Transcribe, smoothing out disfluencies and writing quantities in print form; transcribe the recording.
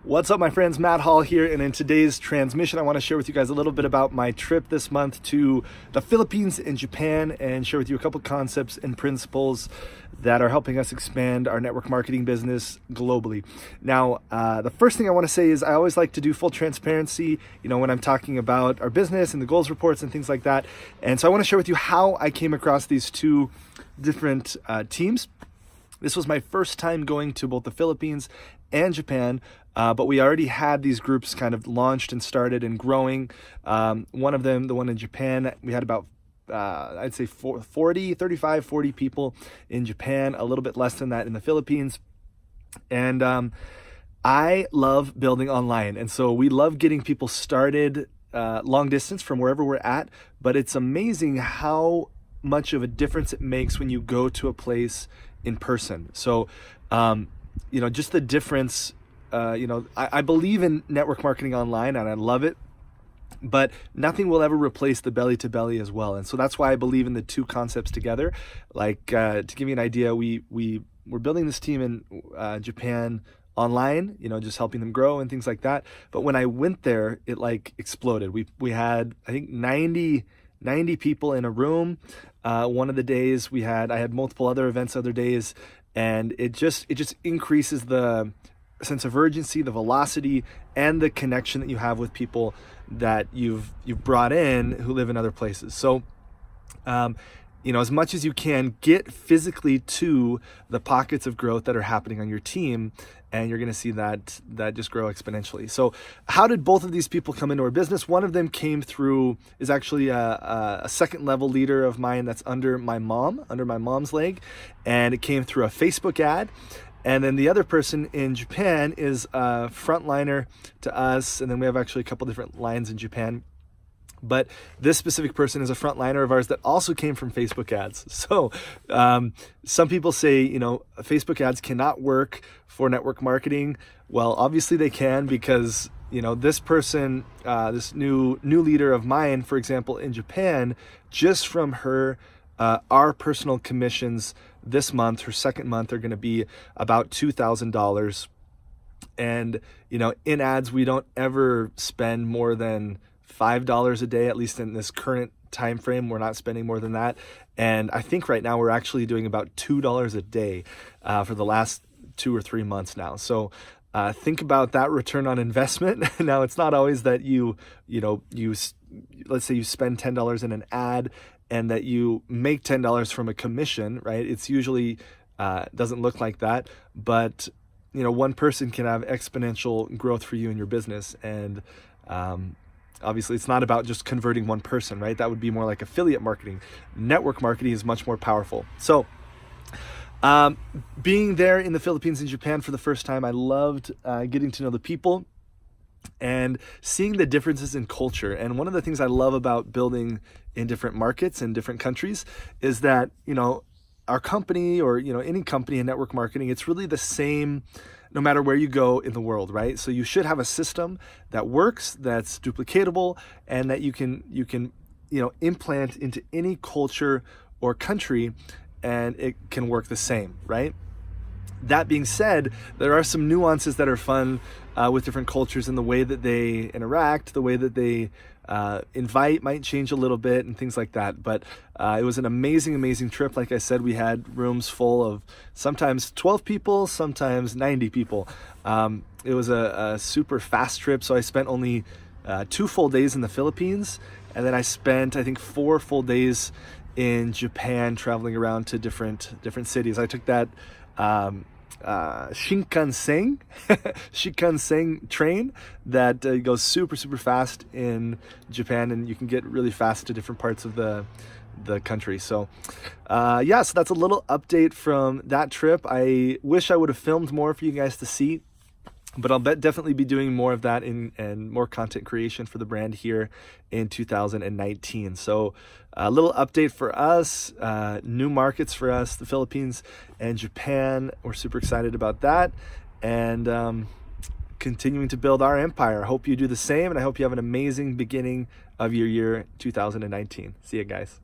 What's up, my friends? Matt Hall here, and in today's transmission I want to share with you guys a little bit about my trip this month to the Philippines and Japan, and share with you a couple concepts and principles that are helping us expand our network marketing business globally. Now, the first thing I want to say is I always like to do full transparency, when I'm talking about our business and the goals reports and things like that. And so I want to share with you how I came across these two different teams. This was my first time going to both the Philippines and Japan, but we already had these groups kind of launched and started and growing. One of them, the one in Japan, we had about, I'd say 35, 40 people in Japan, a little bit less than that in the Philippines. And I love building online. And so we love getting people started long distance from wherever we're at, but it's amazing how much of a difference it makes when you go to a place in person. So, just the difference, I believe in network marketing online and I love it, but nothing will ever replace the belly to belly as well. And so that's why I believe in the two concepts together. Like, to give you an idea, we're building this team in Japan online, just helping them grow and things like that. But when I went there, it like exploded. We had, I think, 90 people in a room. One of the days I had multiple other events other days, and it just increases the sense of urgency, the velocity, and the connection that you have with people that you've brought in who live in other places. So, as much as you can, get physically to the pockets of growth that are happening on your team, and you're going to see that just grow exponentially. So how did both of these people come into our business? One of them is actually a second level leader of mine that's under my mom's leg, and it came through a Facebook ad. And then the other person in Japan is a frontliner to us, and then we have actually a couple different lines in Japan. But this specific person is a frontliner of ours that also came from Facebook ads. So some people say, Facebook ads cannot work for network marketing. Well, obviously they can, because, this person, this new leader of mine, for example, in Japan, just from her, our personal commissions this month, her second month, are going to be about $2,000. And, in ads, we don't ever spend more than $5 a day, at least in this current time frame. We're not spending more than that. And I think right now we're actually doing about $2 a day for the last 2 or 3 months now. So think about that return on investment. Now, it's not always that let's say you spend $10 in an ad and that you make $10 from a commission, right? It's usually doesn't look like that, but one person can have exponential growth for you in your business. And obviously, it's not about just converting one person, right? That would be more like affiliate marketing. Network marketing is much more powerful. So being there in the Philippines and Japan for the first time, I loved getting to know the people and seeing the differences in culture. And one of the things I love about building in different markets and different countries is that, our company or, any company in network marketing, it's really the same no matter where you go in the world, right? So you should have a system that works, that's duplicatable, and that you can implant into any culture or country, and it can work the same, right? That being said, there are some nuances that are fun with different cultures, and the way that they interact, the way that they invite might change a little bit and things like that. But it was an amazing trip. Like I said, we had rooms full of sometimes 12 people, sometimes 90 people. It was a super fast trip. So I spent only 2 full days in the Philippines, and then I spent, I think, 4 full days in Japan traveling around to different cities. I took that Shinkansen train that goes super fast in Japan, and you can get really fast to different parts of the country. So so that's a little update from that trip. I wish I would have filmed more for you guys to see, but I'll definitely be doing more of that and more content creation for the brand here in 2019. So a little update for us, new markets for us, the Philippines and Japan. We're super excited about that, and continuing to build our empire. I hope you do the same, and I hope you have an amazing beginning of your year 2019. See you guys.